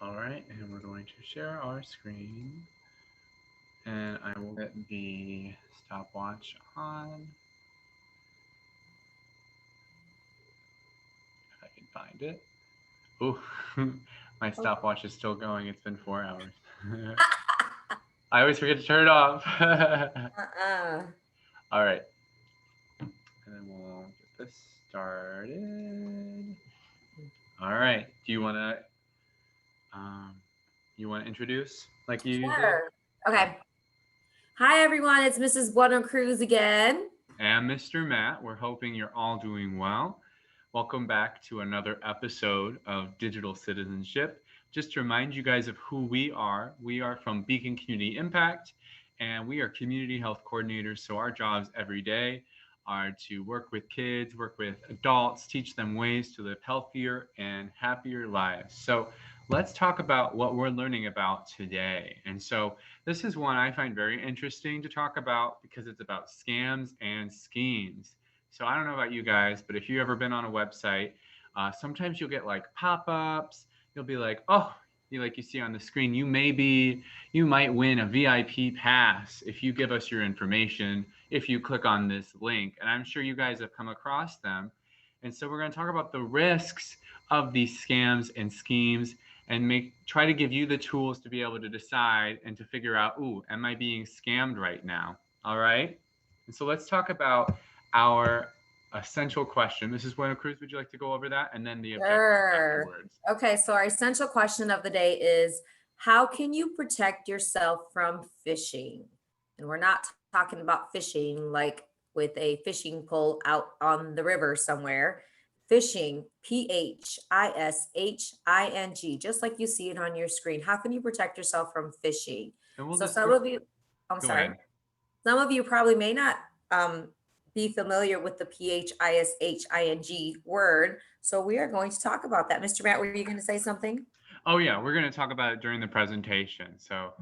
All right, and we're going to share our screen. And I will get the stopwatch on if I can find it. Oh, my stopwatch is still going. It's been 4 hours. I always forget to turn it off. Uh-uh. All right, and then we'll get this started. All right. Do um, you want to introduce like you usually? Sure. Uh, Okay. Hi, everyone. It's Mrs. Bueno Cruz again. and Mr. Matt, we're hoping you're all doing well. Welcome back to another episode of Digital Citizenship. Just to remind you guys of who we are from Beacon Community Impact, and we are community health coordinators. So, our jobs every day are to work with kids, work with adults, teach them ways to live healthier and happier lives. So, let's talk about what we're learning about today. And so, this is one I find very interesting to talk about because it's about scams and schemes. So I don't know about you guys, but if you've ever been on a website, sometimes you'll get like pop-ups. You'll be like, oh, you see on the screen, you might win a VIP pass if you give us your information, if you click on this link. And I'm sure you guys have come across them. And so we're going to talk about the risks of these scams and schemes and try to give you the tools to be able to decide and to figure out, ooh, am I being scammed right now? All right. And so let's talk about our essential question. Mrs. Bueno Cruz, would you like to go over that? And then the objective Sure. afterwards. Okay. So, our essential question of the day is how can you protect yourself from phishing? And we're not talking about fishing like with a fishing pole out on the river somewhere. Phishing, PHISHING, just like you see it on your screen. How can you protect yourself from phishing? And we'll So, just some of you, I'm go sorry. ahead. Some of you probably may not be familiar with the PHISHING word. So we are going to talk about that. Mr. Matt, were you going to say something? Oh, yeah, we're going to talk about it during the presentation. So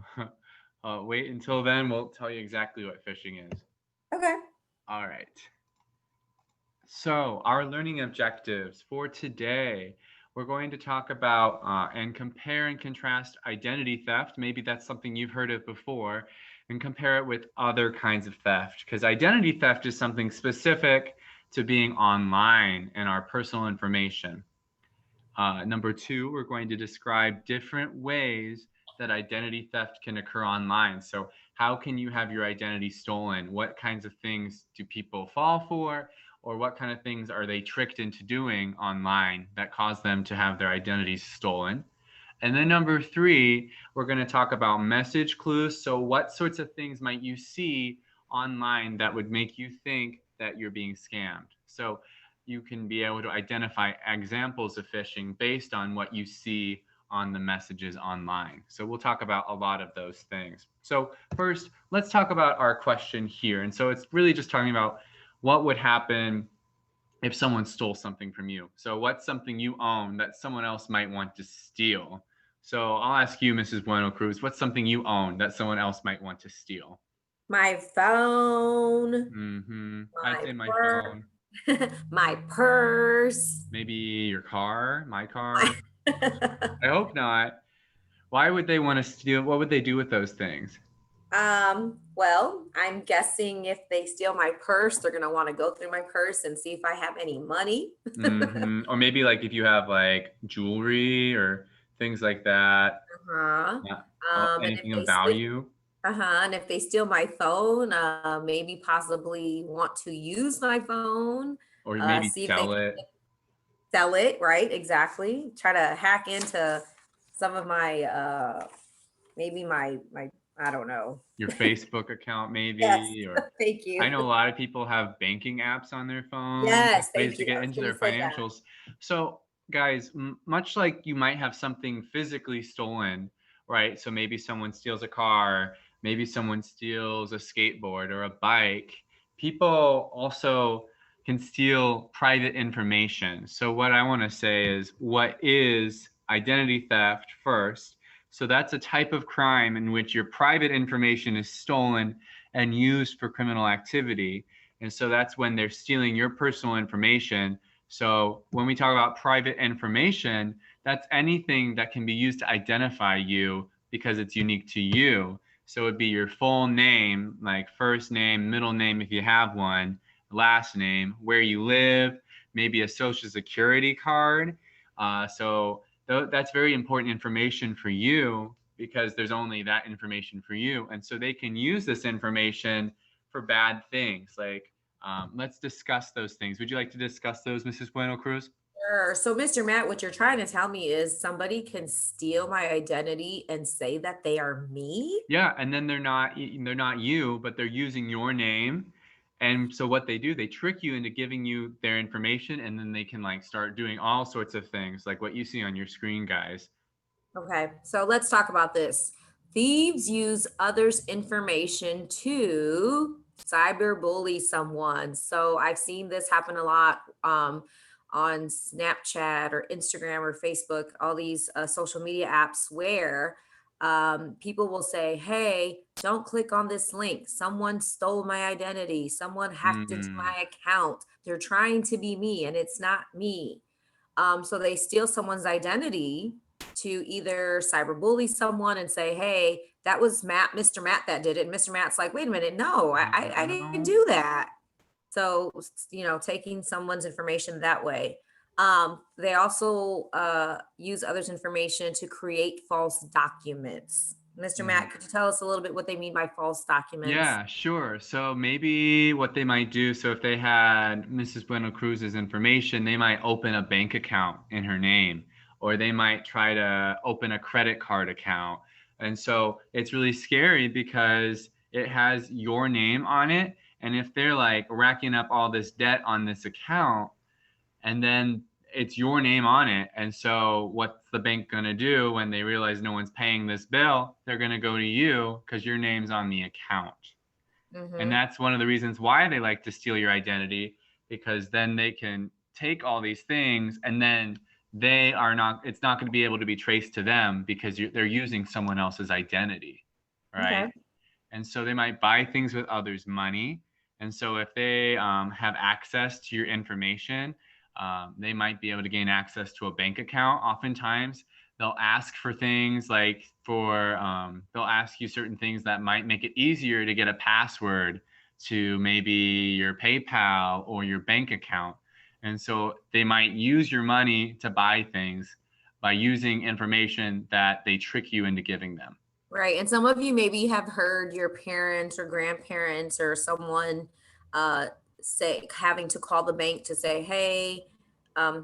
wait until then. We'll tell you exactly what phishing is. Okay. All right. So, our learning objectives for today, we're going to talk about and compare and contrast identity theft. Maybe that's something you've heard of before, and compare it with other kinds of theft. Because identity theft is something specific to being online and our personal information. Number two, we're going to describe different ways that identity theft can occur online. So, how can you have your identity stolen? What kinds of things do people fall for? Or what kind of things are they tricked into doing online that cause them to have their identities stolen? And then number three, we're going to talk about message clues. So, what sorts of things might you see online that would make you think that you're being scammed? So, you can be able to identify examples of phishing based on what you see on the messages online. So, we'll talk about a lot of those things. So, first, let's talk about our question here. And so, it's really just talking about what would happen if someone stole something from you. So, what's something you own that someone else might want to steal? So, I'll ask you, Mrs. Bueno Cruz, what's something you own that someone else might want to steal? My phone, I'd my say my purse, phone, my purse. maybe your car, my car. I hope not. Why would they want to steal? What would they do with those things? Well, I'm guessing if they steal my purse, they're gonna want to go through my purse and see if I have any money. Or maybe like if you have like jewelry or things like that, Uh-huh. And if anything of they steal, value, and if they steal my phone, maybe possibly want to use my phone, or maybe see if they sell can it. sell it, right? Exactly. Try to hack into some of my maybe my I don't know. Your Facebook account, Yes. maybe, or Thank I you. know a lot of people have banking apps on their phones, like Yes, ways thank to you. I get was into gonna their say that. financials. So, guys, much like you might have something physically stolen, right? So maybe someone steals a car, maybe someone steals a skateboard or a bike. People also can steal private information. So, what I want to say is, what is identity theft first? So that's a type of crime in which your private information is stolen and used for criminal activity. And so that's when they're stealing your personal information So when we talk about private information, that's anything that can be used to identify you because it's unique to you. So it'd be your full name, like first name, middle name if you have one, last name, where you live, maybe a social security card. That's very important information for you because there's only that information for you. And so they can use this information for bad things. Like, let's discuss those things. Would you like to discuss those, Mrs. Bueno Cruz? Sure. So, Mr. Matt, what you're trying to tell me is somebody can steal my identity and say that they are me? Yeah, and then they're not you, but they're using your name. And so what they do, they trick you into giving you their information, and then they can like start doing all sorts of things, like what you see on your screen, guys. Okay, so let's talk about this. Thieves use others' information to cyberbully someone. So I've seen this happen a lot on Snapchat or Instagram or Facebook, all these social media apps where people will say, hey, don't click on this link. Someone stole my identity. Someone hacked into Mm, my account. They're trying to be me and it's not me. So they steal someone's identity to either cyberbully someone and say, hey, that was Mr. Matt that did it. And Mr. Matt's like, wait a minute, no, I didn't no. do that. So, taking someone's information that way. They also use others' information to create false documents. Mr. Mm. Matt, could you tell us a little bit what they mean by false documents? Yeah, sure. So maybe what they might do, so if they had Mrs. Bueno Cruz's information, they might open a bank account in her name, or they might try to open a credit card account. And so it's really scary because it has your name on it. And if they're like racking up all this debt on this account, and then it's your name on it. And so what's the bank going to do when they realize no one's paying this bill? They're going to go to you because your name's on the account. And Mm-hmm. that's one of the reasons why they like to steal your identity, because then they can take all these things and then it's not going to be able to be traced to them because they're using someone else's identity, right? Okay. And so they might buy things with others' money. And so if they have access to your information, they might be able to gain access to a bank account. Oftentimes, they'll ask for things like they'll ask you certain things that might make it easier to get a password to maybe your PayPal or your bank account. And so they might use your money to buy things by using information that they trick you into giving them. Right. And some of you maybe have heard your parents or grandparents or someone uh, say, having to call the bank to say, hey,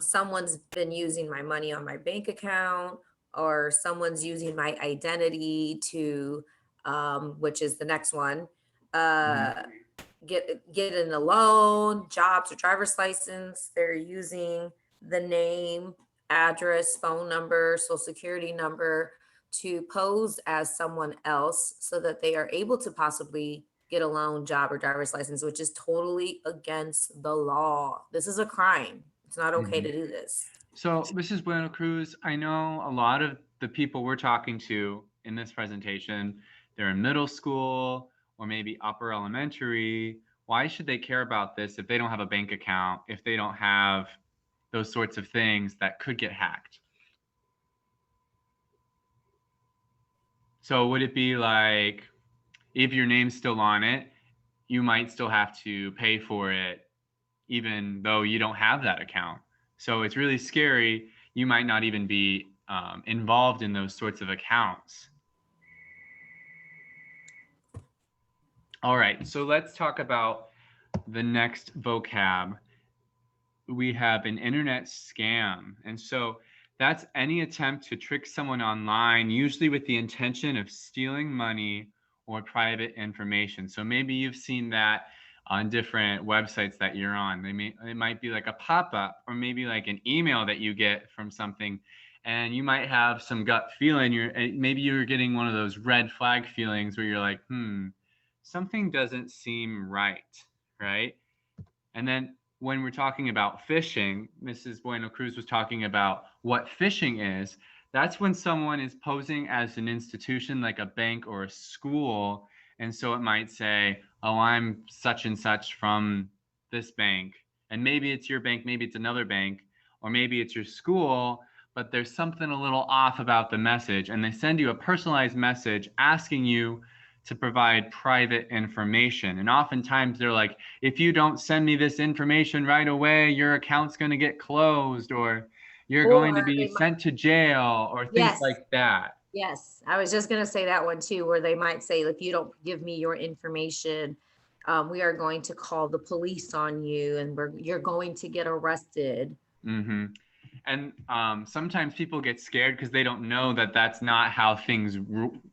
someone's been using my money on my bank account, or someone's using my identity to, which is the next one, Mhm. uh, get in a loan, jobs or driver's license. They're using the name, address, phone number, social security number to pose as someone else so that they are able to possibly get a loan, job, or driver's license, which is totally against the law. This is a crime. It's not okay Mhm. to do this. So, Mrs. Bueno Cruz, I know a lot of the people we're talking to in this presentation, they're in middle school or maybe upper elementary. Why should they care about this if they don't have a bank account, if they don't have those sorts of things that could get hacked? So, would it be like if your name's still on it, you might still have to pay for it even though you don't have that account? So it's really scary. You might not even be involved in those sorts of accounts. All right, so let's talk about the next vocab. We have an internet scam. And so that's any attempt to trick someone online, usually with the intention of stealing money or private information. So maybe you've seen that on different websites that you're on. It might be like a pop-up or maybe like an email that you get from something, and you might have some gut feeling. Maybe you're getting one of those red flag feelings where you're like, something doesn't seem right, right? And then when we're talking about phishing, Mrs. Bueno Cruz was talking about what phishing is. That's when someone is posing as an institution like a bank or a school. And so it might say, oh, I'm such and such from this bank. And maybe it's your bank, maybe it's another bank, or maybe it's your school, but there's something a little off about the message. And they send you a personalized message asking you to provide private information. And oftentimes they're like, if you don't send me this information right away, your account's going to get closed, or you're going to Or be they might, sent to jail, or things yes, like that. yes. I was just gonna say that one too, where they might say, if you don't give me your information, we are going to call the police on you and you're going to get arrested. Hmm. And sometimes people get scared because they don't know that that's not how things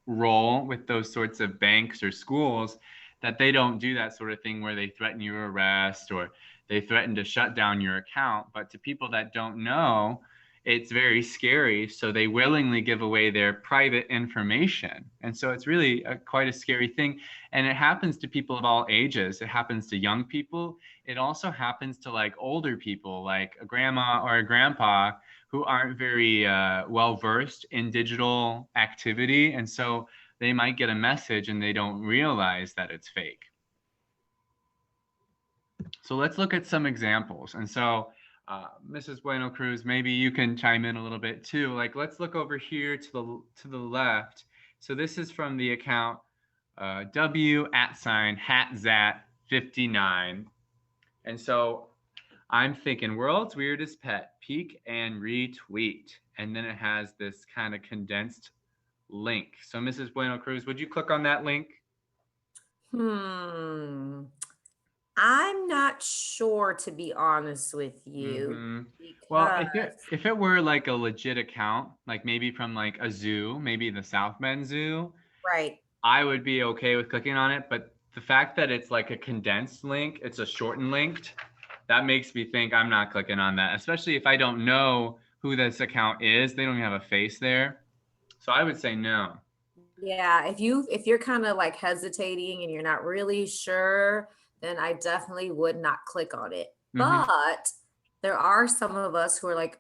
roll with those sorts of banks or schools, that they don't do that sort of thing where they threaten your arrest or they threaten to shut down your account. But to people that don't know, it's very scary. So they willingly give away their private information. And so it's really quite a scary thing. And it happens to people of all ages. It happens to young people. It also happens to like older people, like a grandma or a grandpa who aren't very well versed in digital activity. And so they might get a message and they don't realize that it's fake. So let's look at some examples. And so, Mrs. Bueno Cruz, maybe you can chime in a little bit too. Like, let's look over here to the left. So this is from the account W@hatzat59. And so I'm thinking world's weirdest pet, peek and retweet. And then it has this kind of condensed link. So Mrs. Bueno Cruz, would you click on that link? I'm not sure, to be honest with you. Well, Because if it were like a legit account, like maybe from like a zoo, maybe the South Bend Zoo, right. I would be okay with clicking on it. But the fact that it's like a condensed link, it's a shortened link, that makes me think I'm not clicking on that, especially if I don't know who this account is. They don't even have a face there. So I would say no. Yeah, if you're kind of like hesitating and you're not really sure, then I definitely would not click on it. Hmm. But there are some of us who are like,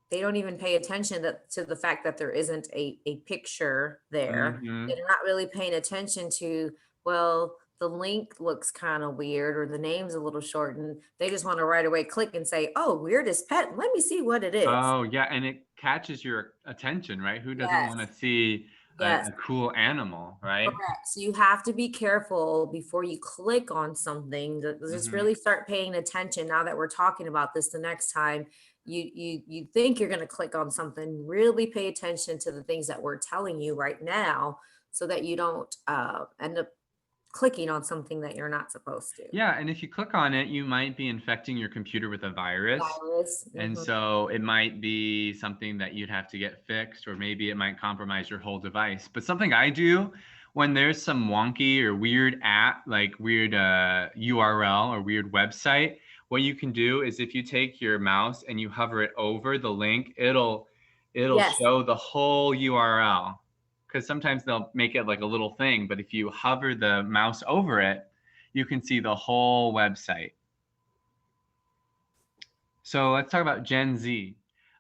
they don't even pay attention to the fact that there isn't a picture there. Hmm. They're not really paying attention to, well, the link looks kind of weird or the name's a little short, and they just want to right away click and say, oh, weirdest pet. Let me see what it is. Oh, yeah. And it catches your attention, right? Who doesn't want Yes. to see Yes. a cool animal, right? Correct. So you have to be careful before you click on something. Just Hmm. really start paying attention. Now that we're talking about this, the next time you think you're going to click on something, really pay attention to the things that we're telling you right now, so that you don't end up clicking on something that you're not supposed to. Yeah, and if you click on it, you might be infecting your computer with a virus. Virus. And Mhm. so it might be something that you'd have to get fixed, or maybe it might compromise your whole device. But something I do when there's some wonky or weird app, like weird URL or weird website, what you can do is if you take your mouse and you hover it over the link, it'll Yes. show the whole URL. Because sometimes they'll make it like a little thing, but if you hover the mouse over it, you can see the whole website. So let's talk about Gen Z.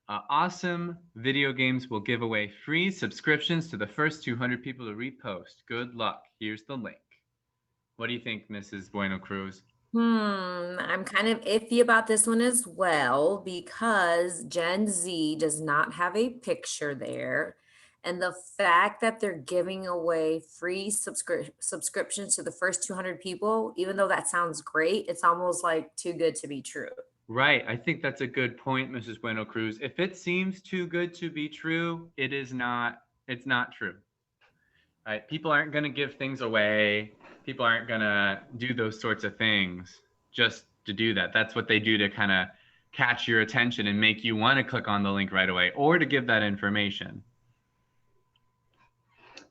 Awesome Video Games will give away free subscriptions to the first 200 people to repost. Good luck. Here's the link. What do you think, Mrs. Bueno Cruz? I'm kind of iffy about this one as well, because Gen Z does not have a picture there. And the fact that they're giving away free subscriptions to the first 200 people, even though that sounds great, it's almost like too good to be true. Right. I think that's a good point, Mrs. Bueno Cruz. If it seems too good to be true, it is not, it's not true. Right? People aren't going to give things away. People aren't going to do those sorts of things just to do that. That's what they do to kind of catch your attention and make you want to click on the link right away or to give that information.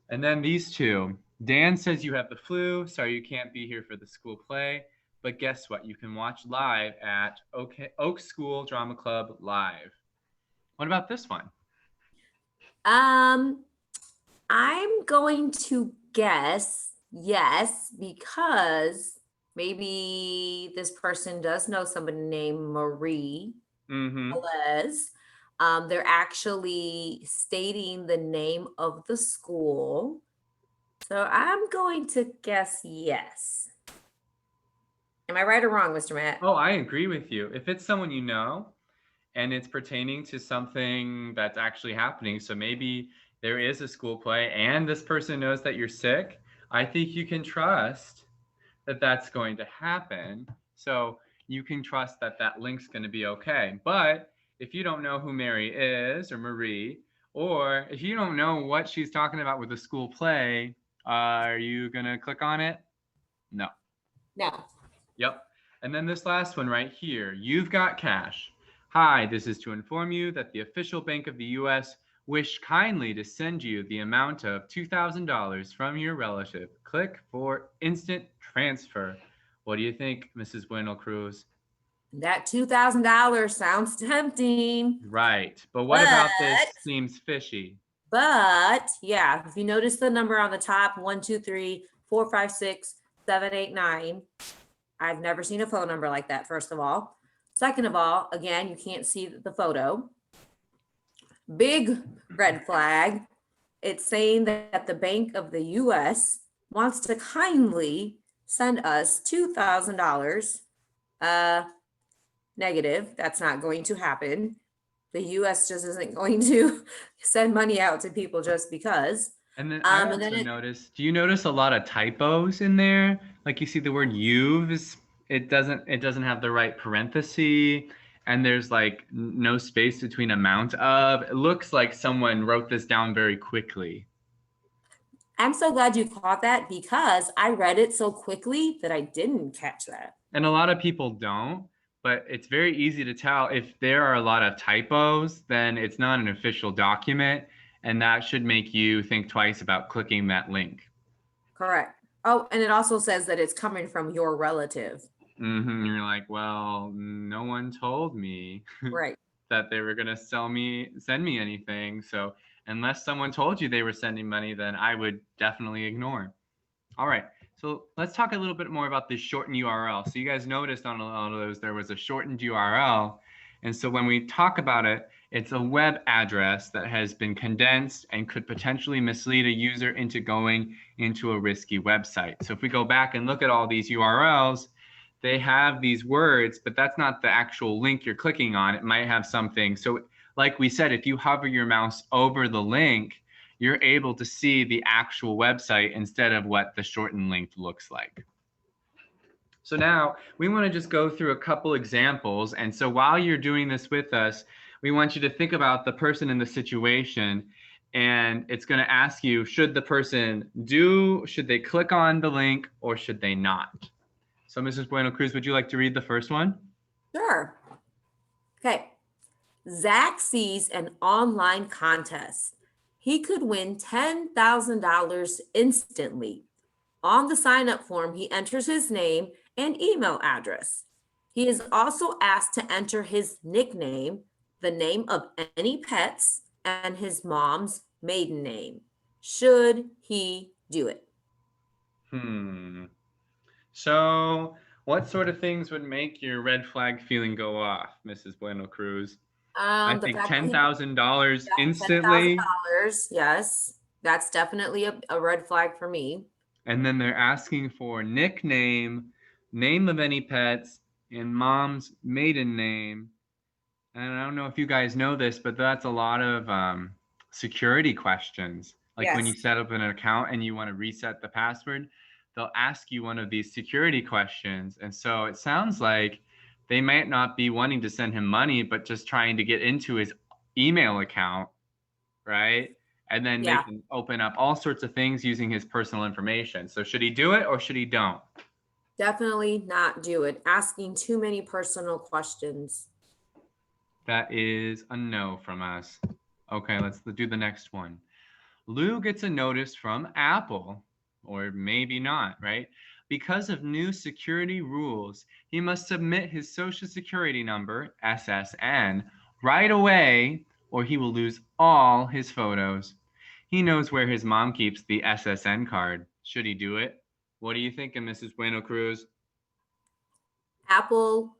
And then these two. Dan says you have the flu. Sorry you can't be here for the school play. But guess what? You can watch live at Oak School Drama Club live. What about this one? I'm going to guess yes, because maybe this person does know somebody named Marie Mm-hmm. Velez. They're actually stating the name of the school. So I'm going to guess yes. Am I right or wrong, Mr. Matt? Oh, I agree with you. If it's someone you know and it's pertaining to something that's actually happening, so maybe there is a school play and this person knows that you're sick, I think you can trust that that's going to happen. So you can trust that that link's going to be okay. But if you don't know who Mary is or Marie, or if you don't know what she's talking about with the school play, are you going to click on it? No. No. Yep. And then this last one right here, you've got cash. Hi, this is to inform you that the official bank of the US wish kindly to send you the amount of $2,000 from your relative. Click for instant transfer. What do you think, Mrs. Bueno Cruz? That $2,000 sounds tempting, Right. But what about this but seems fishy? yeah, if you notice the number on the top, 1, 2, 3, 4, 5, 6, 7, 8, 9. I've never seen a phone number like that, first of all. Second of all, again, you can't see the photo. Big red flag. It's saying that the Bank of the US wants to kindly send us $2,000. Negative. That's not going to happen. The US just isn't going to send money out to people just because. And then I And then also noticed, do you notice a lot of typos in there? Like you see the word you've, it doesn't have the right parenthesis, and there's like no space between amount of. It looks like someone wrote this down very quickly. I'm so glad you caught that because I read it so quickly that I didn't catch that. And a lot of people don't, but it's very easy to tell if there are a lot of typos, then it's not an official document, and that should make you think twice about clicking that link. Correct. Oh, and it also says that it's coming from your relative. You're like, well, no one told me Right. that they were going to send me anything. So unless someone told you they were sending money, then I would definitely ignore. All right. So let's talk a little bit more about this shortened URL. So you guys noticed on a lot of those, there was a shortened URL. And so when we talk about it, it's a web address that has been condensed and could potentially mislead a user into going into a risky website. So if we go back and look at all these URLs, they have these words, but that's not the actual link you're clicking on. It might have something. So like we said, if you hover your mouse over the link, you're able to see the actual website instead of what the shortened link looks like. So now we want to just go through a couple examples. And so while you're doing this with us, we want you to think about the person in the situation, and it's going to ask you, should the person should they click on the link or should they not? So Mrs. Bueno Cruz, would you like to read the first one? Sure. Okay. Zach sees an online contest. He could win $10,000 instantly. On the sign up form, he enters his name and email address. He is also asked to enter his nickname, the name of any pets, and his mom's maiden name. Should he do it? So what sort of things would make your red flag feeling go off, Mrs. Bueno Cruz? I think $10,000 instantly. $10,000, yes. That's definitely a red flag for me. And then they're asking for nickname, name of any pets, and mom's maiden name. And I don't know if you guys know this, but that's a lot of security questions. Like when you set up an account and you want to reset the password, they'll ask you one of these security questions. And so it sounds like they might not be wanting to send him money, but just trying to get into his email account, right? And then they can open up all sorts of things using his personal information. So should he do it or should he don't? Definitely not do it. Asking too many personal questions. That is a no from us. Okay, let's do the next one. Lou gets a notice from Apple, or maybe not, right? Because of new security rules, he must submit his social security number, SSN, right away, or he will lose all his photos. He knows where his mom keeps the SSN card. Should he do it? What are you thinking, Mrs. Bueno Cruz? Apple,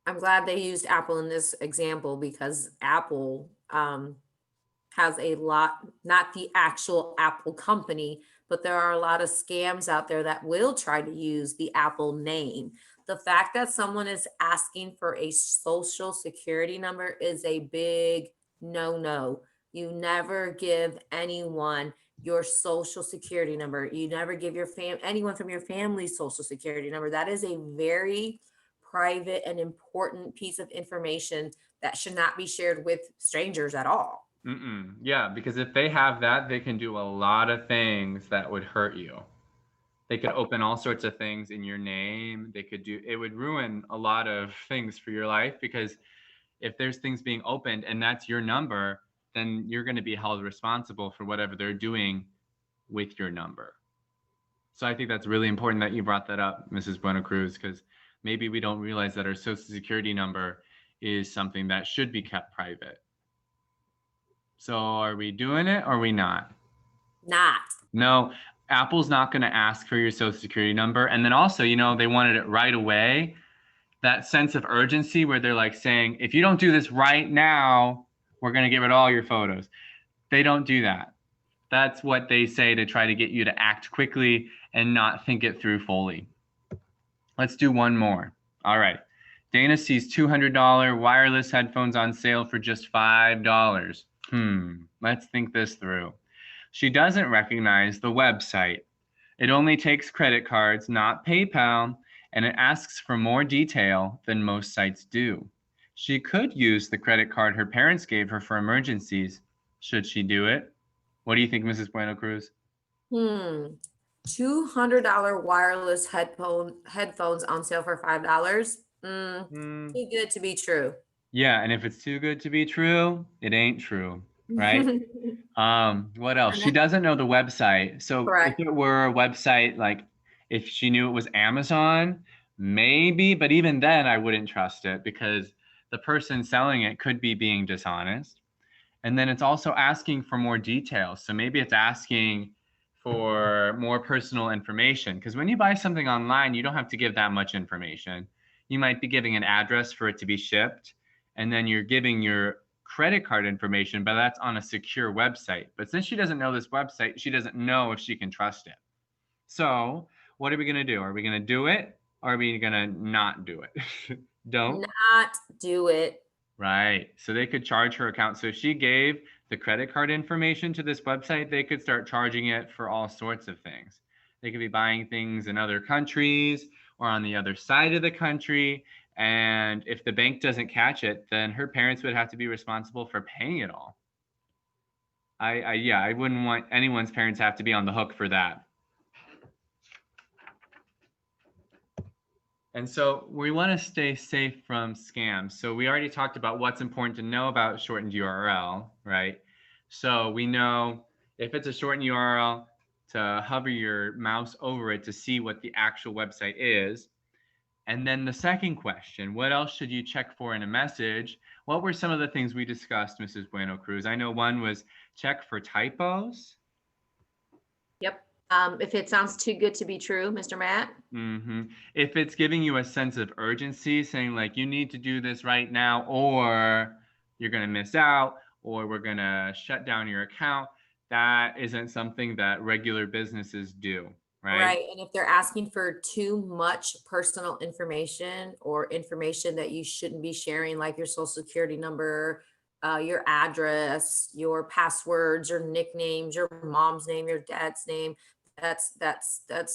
I'm glad they used Apple in this example because Apple has a lot, not the actual Apple company, but there are a lot of scams out there that will try to use the Apple name. The fact that someone is asking for a social security number is a big no no. You never give anyone your social security number. You never give your anyone from your family's social security number. That is a very private and important piece of information that should not be shared with strangers at all. Yeah, because if they have that, they can do a lot of things that would hurt you. They could open all sorts of things in your name. It would ruin a lot of things for your life, because if there's things being opened and that's your number, then you're going to be held responsible for whatever they're doing with your number. So I think that's really important that you brought that up, Mrs. Bueno Cruz, because maybe we don't realize that our social security number is something that should be kept private. So are we doing it or are we not? Not. No, Apple's not going to ask for your social security number. And then also, they wanted it right away. That sense of urgency where they're like saying, if you don't do this right now, we're going to get rid of all your photos. They don't do that. That's what they say to try to get you to act quickly and not think it through fully. Let's do one more. All right. Dana sees $200 wireless headphones on sale for just $5. Let's think this through. She doesn't recognize the website. It only takes credit cards, not PayPal, and it asks for more detail than most sites do. She could use the credit card her parents gave her for emergencies. Should she do it? What do you think, Mrs. Bueno Cruz? $200 wireless headphones on sale for $5. Too good to be true. Yeah, and if it's too good to be true, it ain't true, right? What else? She doesn't know the website. So Correct. if it were a website, like if she knew it was Amazon, maybe, but even then I wouldn't trust it, because the person selling it could be being dishonest. And then it's also asking for more details. So maybe it's asking for more personal information, because when you buy something online, you don't have to give that much information. You might be giving an address for it to be shipped, and then you're giving your credit card information, but that's on a secure website. But since she doesn't know this website, she doesn't know if she can trust it. So what are we going to do? Are we going to do it, or are we going to not do it? Don't. Not do it. Right. So they could charge her account. So if she gave the credit card information to this website, they could start charging it for all sorts of things. They could be buying things in other countries or on the other side of the country. And if the bank doesn't catch it, then her parents would have to be responsible for paying it all. I wouldn't want anyone's parents to have to be on the hook for that. And so we want to stay safe from scams. So we already talked about what's important to know about shortened URL, right? So we know if it's a shortened URL, to hover your mouse over it to see what the actual website is. And then the second question, what else should you check for in a message? What were some of the things we discussed, Mrs. Bueno Cruz? I know one was check for typos. Yep. If it sounds too good to be true, Mr. Matt. If it's giving you a sense of urgency, saying like, you need to do this right now, or you're going to miss out, or we're going to shut down your account, that isn't something that regular businesses do, right? Right. And if they're asking for too much personal information or information that you shouldn't be sharing, like your social security number, your address, your passwords, your nicknames, your mom's name, your dad's name, that's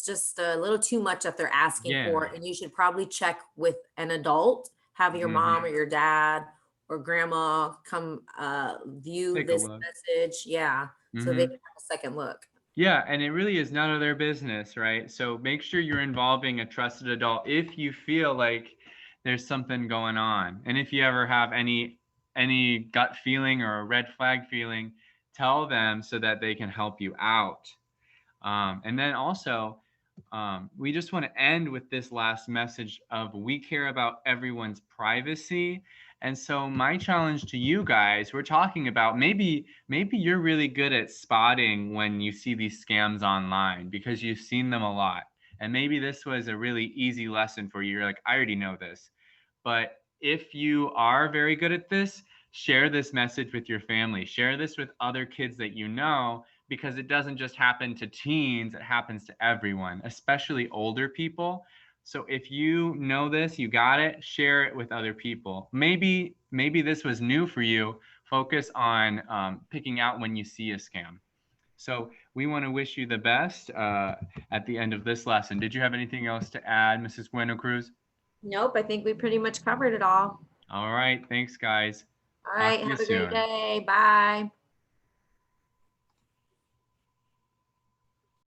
just a little too much that they're asking for. And you should probably check with an adult, have your mom or your dad or grandma come view this message. Yeah. So they can have a second look. Yeah, and it really is none of their business, right? So make sure you're involving a trusted adult if you feel like there's something going on. And if you ever have any gut feeling or a red flag feeling, tell them so that they can help you out. And then also, we just want to end with this last message of we care about everyone's privacy. And so my challenge to you guys, we're talking about maybe you're really good at spotting when you see these scams online because you've seen them a lot. And maybe this was a really easy lesson for you. You're like, I already know this. But if you are very good at this, share this message with your family. Share this with other kids that you know, because it doesn't just happen to teens, it happens to everyone, especially older people. So if you know this, you got it, share it with other people. Maybe this was new for you. Focus on picking out when you see a scam. So we want to wish you the best at the end of this lesson. Did you have anything else to add, Mrs. Bueno Cruz? Nope, I think we pretty much covered it all. All right. Thanks, guys. All Talk right, to you have a great soon. day. Bye.